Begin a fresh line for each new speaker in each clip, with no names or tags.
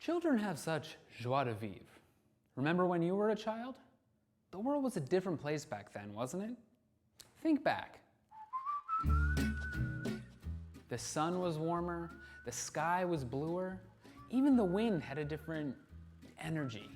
Children have such joie de vivre. Remember when you were a child? The world was a different place back then, wasn't it? Think back. The sun was warmer, the sky was bluer, even the wind had a different energy.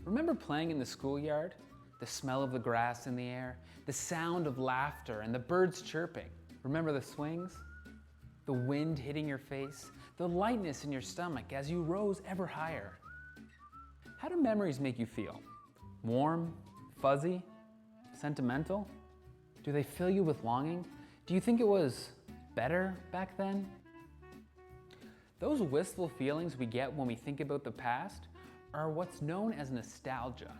Remember playing in the schoolyard? The smell of the grass in the air, the sound of laughter and the birds chirping. Remember the swings? The wind hitting your face, the lightness in your stomach as you rose ever higher. How do memories make you feel? Warm, fuzzy, sentimental? Do they fill you with longing? Do you think it was better back then? Those wistful feelings we get when we think about the past are what's known as nostalgia.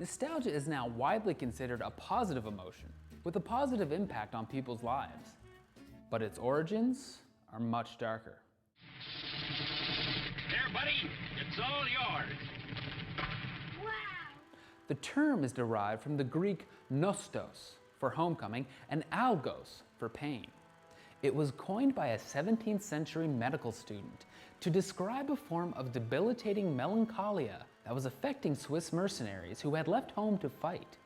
Nostalgia is now widely considered a positive emotion with a positive impact on people's lives. But its origins are much darker.
There, buddy, it's all yours.
Wow!
The term is derived from the Greek nostos for homecoming and algos for pain. It was coined by a 17th century medical student to describe a form of debilitating melancholia that was affecting Swiss mercenaries who had left home to fight.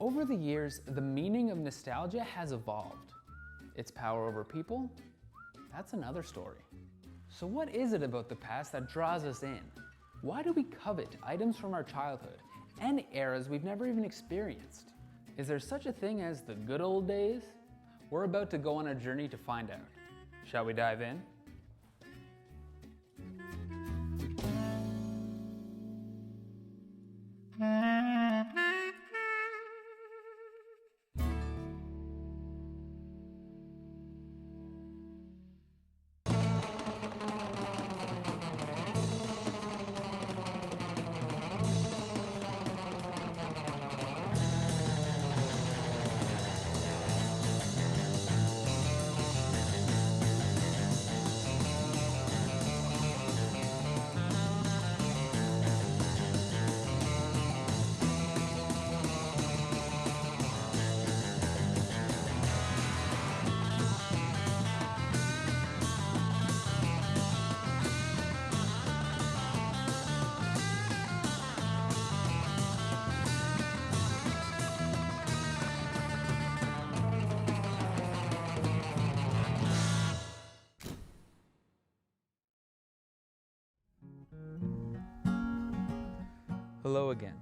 Over the years, the meaning of nostalgia has evolved. Its power over people, that's another story. So what is it about the past that draws us in? Why do we covet items from our childhood and eras we've never even experienced? Is there such a thing as the good old days? We're about to go on a journey to find out. Shall we dive in? Hello again.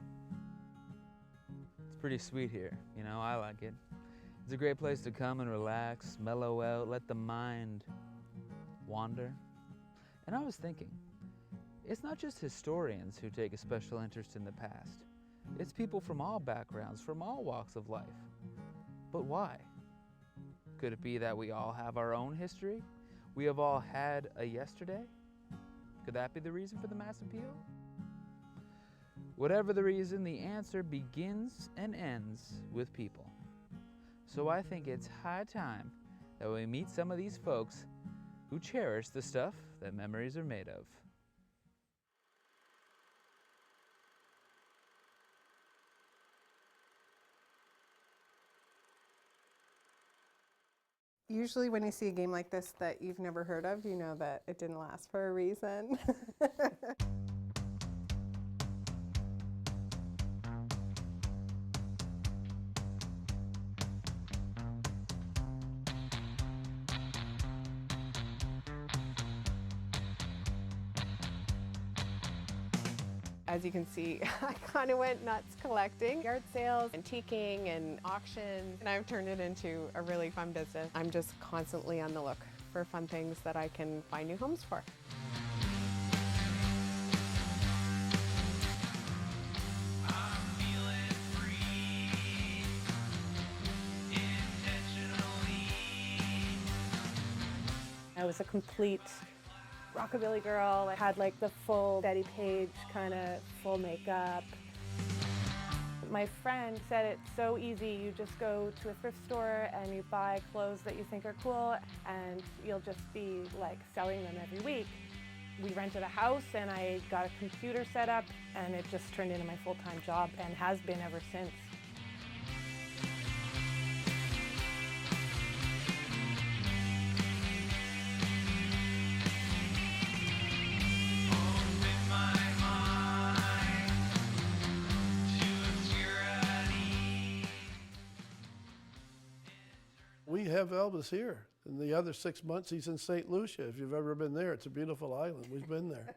It's pretty sweet here, you know, I like it. It's a great place to come and relax, mellow out, let the mind wander. And I was thinking, it's not just historians who take a special interest in the past. It's people from all backgrounds, from all walks of life. But why? Could it be that we all have our own history? We have all had a yesterday? Could that be the reason for the mass appeal? Whatever the reason, the answer begins and ends with people. So I think it's high time that we meet some of these folks who cherish the stuff that memories are made of.
Usually when you see a game like this that you've never heard of, you know that it didn't last for a reason. As you can see, I kind of went nuts collecting yard sales, antiquing, and auctions, and I've turned it into a really fun business. I'm just constantly on the look for fun things that I can find new homes for. I was a complete rockabilly girl. I had like the full Betty Page kind of full makeup. My friend said it's so easy. You just go to a thrift store and you buy clothes that you think are cool and you'll just be like selling them every week. We rented a house and I got a computer set up and it just turned into my full-time job and has been ever since.
We have Elvis here. And the other 6 months he's in St. Lucia. If you've ever been there, it's a beautiful island. We've been there.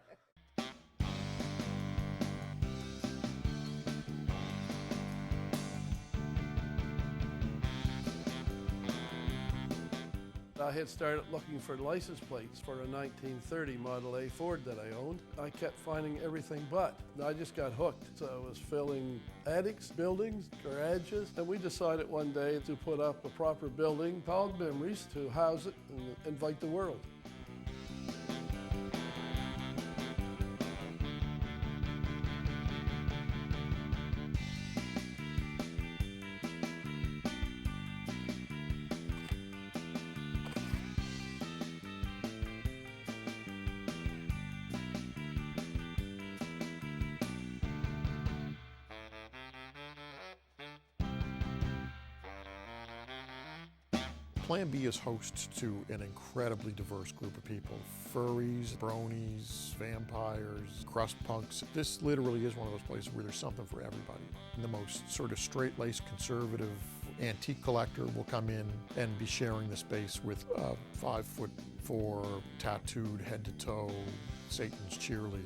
I had started looking for license plates for a 1930 Model A Ford that I owned. I kept finding everything but. I just got hooked. So I was filling attics, buildings, garages, and we decided one day to put up a proper building called Memories to house it and invite the world.
Plan B is host to an incredibly diverse group of people. Furries, bronies, vampires, crust punks. This literally is one of those places where there's something for everybody. The most sort of straight-laced conservative antique collector will come in and be sharing the space with a 5'4", tattooed head to toe, Satan's cheerleader.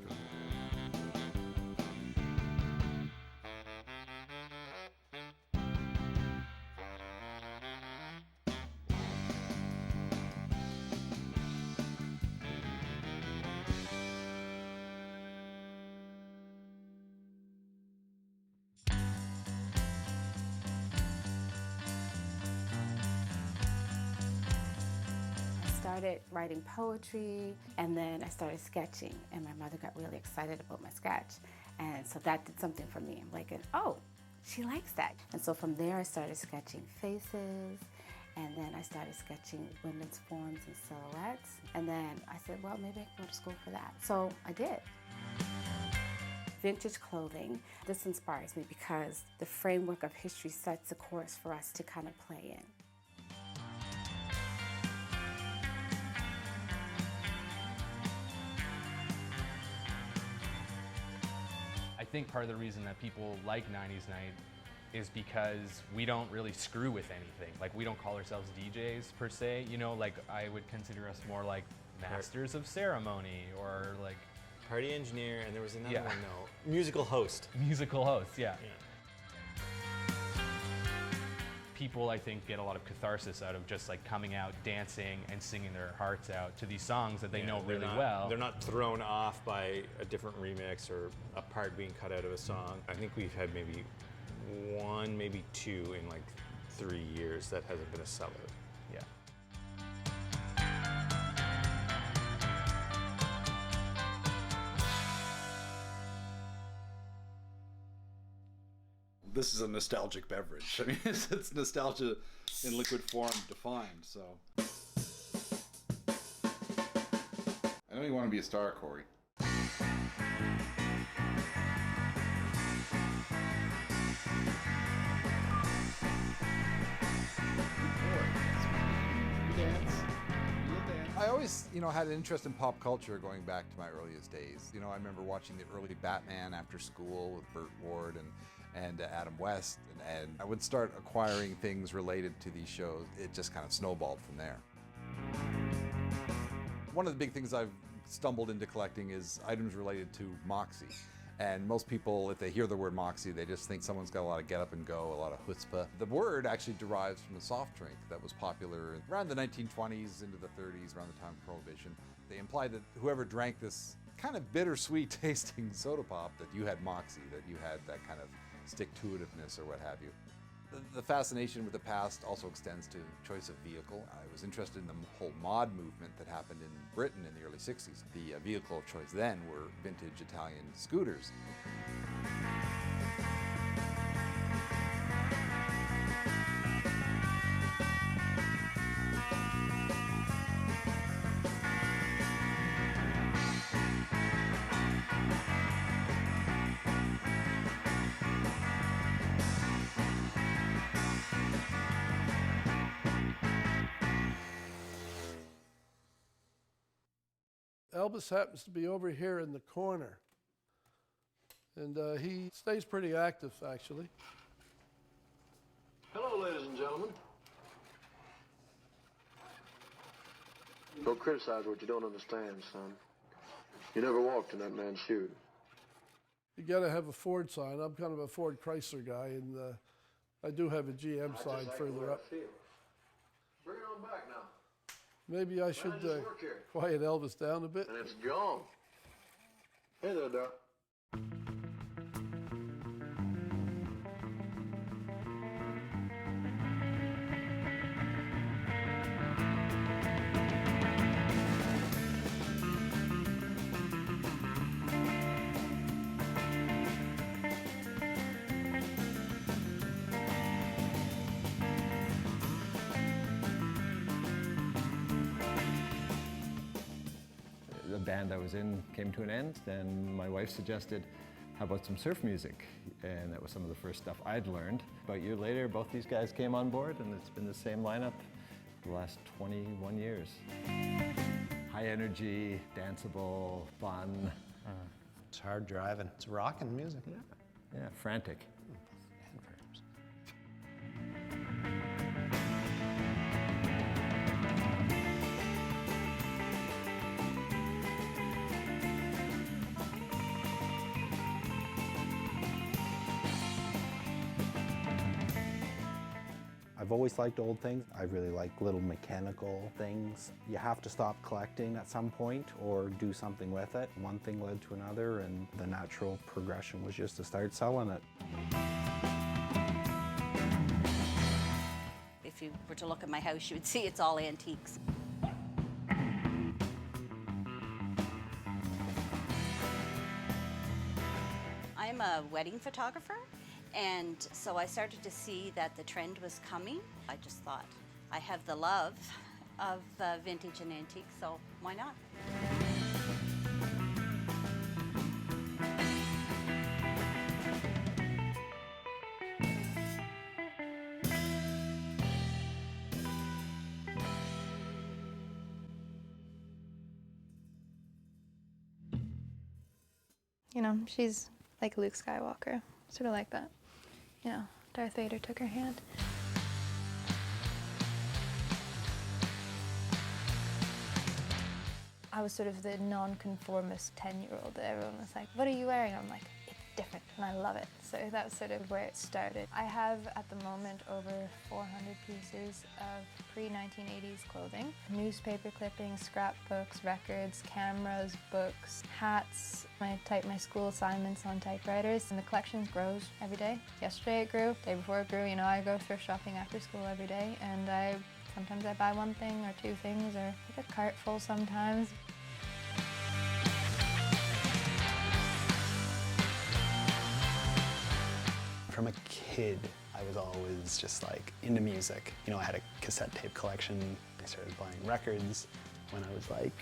I started writing poetry, and then I started sketching, and my mother got really excited about my sketch, and so that did something for me. I'm like, oh, she likes that. And so from there I started sketching faces, and then I started sketching women's forms and silhouettes, and then I said, well, maybe I can go to school for that. So I did. Vintage clothing, this inspires me because the framework of history sets the course for us to kind of play in.
I think part of the reason that people like 90s Night is because we don't really screw with anything. Like, we don't call ourselves DJs per se, you know, like I would consider us more like masters of ceremony or like
party engineer, and there was another
Yeah.
one though. Musical host.
musical hosts, yeah. People, I think, get a lot of catharsis out of just like coming out, dancing, and singing their hearts out to these songs that they know
they're
really
not-
well.
They're not thrown off by a different remix or a part being cut out of a song. I think we've had maybe one, maybe two in like 3 years that hasn't been a sellout.
Yeah.
This is a nostalgic beverage. I mean, it's nostalgia in liquid form defined, so. I know you want to be a star, Corey.
I always, had an interest in pop culture going back to my earliest days. I remember watching the early Batman after school with Burt Ward and Adam West, and I would start acquiring things related to these shows. It just kind of snowballed from there. One of the big things I've stumbled into collecting is items related to Moxie. And most people, if they hear the word Moxie, they just think someone's got a lot of get up and go, a lot of chutzpah. The word actually derives from a soft drink that was popular around the 1920s into the 30s, around the time of Prohibition. They implied that whoever drank this kind of bittersweet tasting soda pop, that you had Moxie, that you had that kind of stick-to-itiveness or what have you. The fascination with the past also extends to choice of vehicle. I was interested in the whole mod movement that happened in Britain in the early 60s. The vehicle of choice then were vintage Italian scooters.
Elvis happens to be over here in the corner. And he stays pretty active, actually.
Hello, ladies and gentlemen. Don't criticize what you don't understand, son. You never walked in that man's shoes.
You got to have a Ford sign. I'm kind of a Ford Chrysler guy, and I do have a GM sign further up.
Bring it on back now.
Maybe I should quiet Elvis down a bit.
And it's gone. Hey there, Doc.
The band I was in came to an end, and my wife suggested, how about some surf music? And that was some of the first stuff I'd learned. About a year later, both these guys came on board, and it's been the same lineup for the last 21 years. High energy, danceable, fun.
It's hard driving. It's rocking music.
Yeah, frantic.
I've always liked old things. I really like little mechanical things. You have to stop collecting at some point or do something with it. One thing led to another, and the natural progression was just to start selling it.
If you were to look at my house, you would see it's all antiques. I'm a wedding photographer, and so I started to see that the trend was coming. I just thought, I have the love of vintage and antique, so why not?
You know, she's like Luke Skywalker, sort of like that. You know, Darth Vader took her hand. I was sort of the non-conformist 10-year-old. Everyone was like, what are you wearing? I'm like, it's different, and I love it. So that was sort of where it started. I have, at the moment, over 400 pieces of pre-1980s clothing. Newspaper clippings, scrapbooks, records, cameras, books, hats. I type my school assignments on typewriters, and the collection grows every day. Yesterday it grew, the day before it grew. You know, I go thrift shopping after school every day, and sometimes I buy one thing or two things, or like a cart full sometimes.
From a kid, I was always just like into music. You know, I had a cassette tape collection. I started buying records when I was like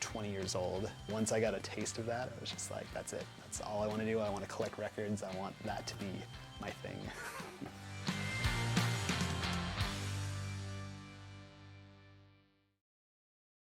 20 years old. Once I got a taste of that, I was just like, that's it. That's all I want to do. I want to collect records. I want that to be my thing.